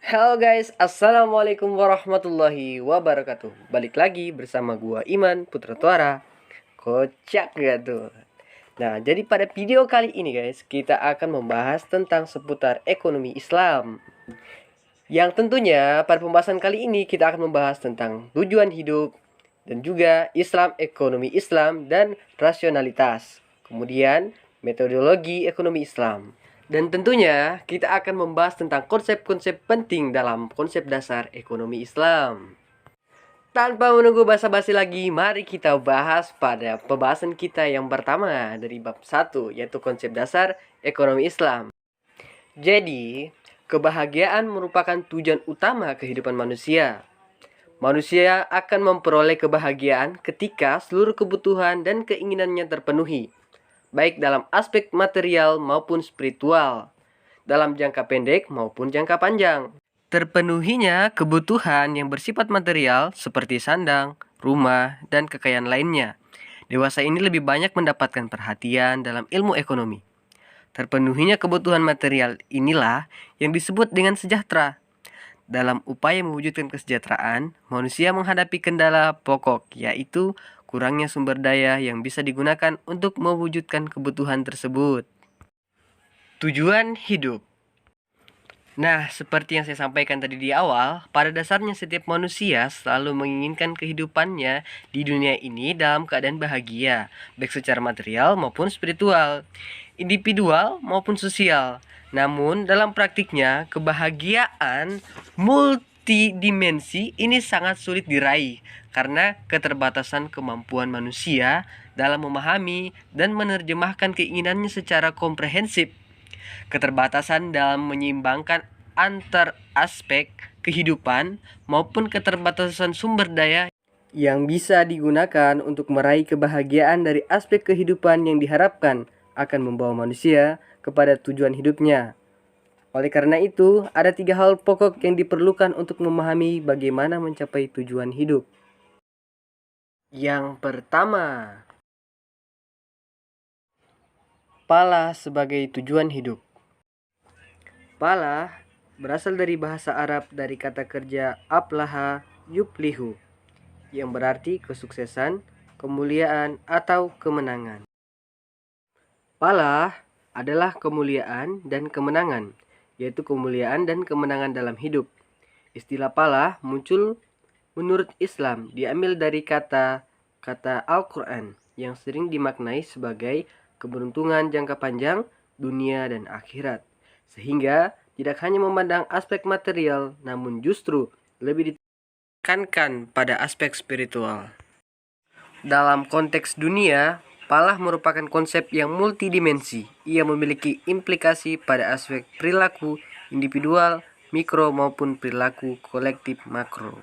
Halo guys, assalamualaikum warahmatullahi wabarakatuh. Balik lagi bersama gua Iman Putra Tuara. Kocak gak tuh? Nah, jadi pada video kali ini guys, kita akan membahas tentang seputar ekonomi Islam. Yang tentunya pada pembahasan kali ini kita akan membahas tentang tujuan hidup dan juga Islam, ekonomi Islam dan rasionalitas. Kemudian metodologi ekonomi Islam. Dan tentunya kita akan membahas tentang konsep-konsep penting dalam konsep dasar ekonomi Islam. Tanpa menunggu basa-basi lagi, mari kita bahas pada pembahasan kita yang pertama dari bab 1, yaitu konsep dasar ekonomi Islam. Jadi, kebahagiaan merupakan tujuan utama kehidupan manusia. Manusia akan memperoleh kebahagiaan ketika seluruh kebutuhan dan keinginannya terpenuhi, baik dalam aspek material maupun spiritual, dalam jangka pendek maupun jangka panjang. Terpenuhinya kebutuhan yang bersifat material seperti sandang, rumah, dan kekayaan lainnya. Dewasa ini lebih banyak mendapatkan perhatian dalam ilmu ekonomi. Terpenuhinya kebutuhan material inilah yang disebut dengan sejahtera. Dalam upaya mewujudkan kesejahteraan, manusia menghadapi kendala pokok, yaitu kurangnya sumber daya yang bisa digunakan untuk mewujudkan kebutuhan tersebut. Tujuan hidup. Nah, seperti yang saya sampaikan tadi di awal, pada dasarnya setiap manusia selalu menginginkan kehidupannya di dunia ini dalam keadaan bahagia, baik secara material maupun spiritual, individual maupun sosial. Namun, dalam praktiknya, kebahagiaan multidimensi ini sangat sulit diraih karena keterbatasan kemampuan manusia dalam memahami dan menerjemahkan keinginannya secara komprehensif. Keterbatasan dalam menyeimbangkan antar aspek kehidupan maupun keterbatasan sumber daya yang bisa digunakan untuk meraih kebahagiaan dari aspek kehidupan yang diharapkan akan membawa manusia kepada tujuan hidupnya. Oleh karena itu, ada 3 hal pokok yang diperlukan untuk memahami bagaimana mencapai tujuan hidup. Yang pertama, pala sebagai tujuan hidup. Pala berasal dari bahasa Arab dari kata kerja aflaha yuflihu, yang berarti kesuksesan, kemuliaan, atau kemenangan. Pala adalah kemuliaan dan kemenangan, yaitu kemuliaan dan kemenangan dalam hidup. Istilah pala muncul menurut Islam diambil dari kata Al-Quran yang sering dimaknai sebagai keberuntungan jangka panjang dunia dan akhirat. Sehingga tidak hanya memandang aspek material, namun justru lebih ditekankan pada aspek spiritual. Dalam konteks dunia, palah merupakan konsep yang multidimensi. Ia memiliki implikasi pada aspek perilaku individual, mikro maupun perilaku kolektif makro.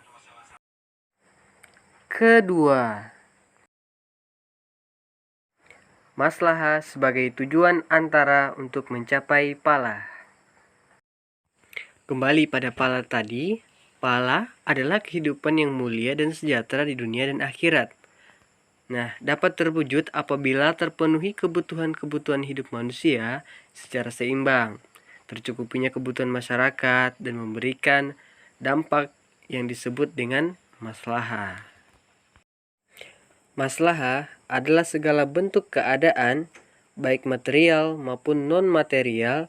Kedua, maslahah sebagai tujuan antara untuk mencapai palah. Kembali pada pala tadi, pala adalah kehidupan yang mulia dan sejahtera di dunia dan akhirat. Nah, dapat terwujud apabila terpenuhi kebutuhan-kebutuhan hidup manusia secara seimbang, tercukupinya kebutuhan masyarakat, dan memberikan dampak yang disebut dengan maslahah. Maslahah adalah segala bentuk keadaan, baik material maupun non-material,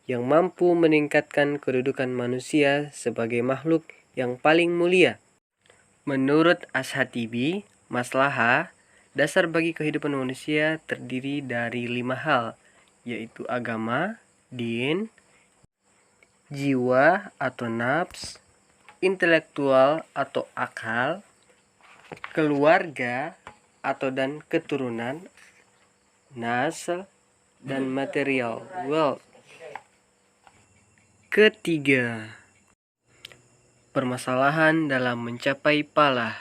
yang mampu meningkatkan kedudukan manusia sebagai makhluk yang paling mulia. Menurut Ash-Shatibi, maslahah, dasar bagi kehidupan manusia terdiri dari 5 hal, yaitu agama, din, jiwa atau nafs, intelektual atau akal, keluarga atau dan keturunan, nasl, dan material, wealth. Ketiga, permasalahan dalam mencapai palah.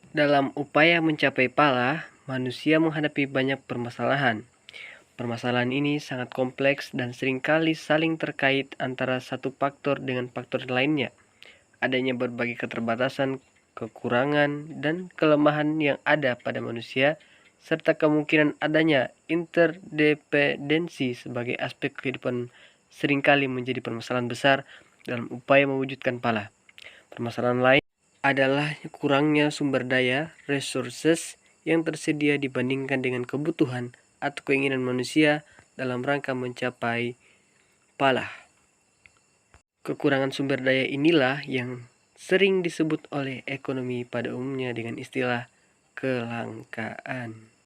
Dalam upaya mencapai palah, manusia menghadapi banyak permasalahan. Permasalahan ini sangat kompleks dan seringkali saling terkait antara satu faktor dengan faktor lainnya. Adanya berbagai keterbatasan, kekurangan, dan kelemahan yang ada pada manusia, serta kemungkinan adanya interdependensi sebagai aspek kehidupan seringkali menjadi permasalahan besar dalam upaya mewujudkan pala. Permasalahan lain adalah kurangnya sumber daya resources yang tersedia dibandingkan dengan kebutuhan atau keinginan manusia dalam rangka mencapai pala. Kekurangan sumber daya inilah yang sering disebut oleh ekonomi pada umumnya dengan istilah kelangkaan.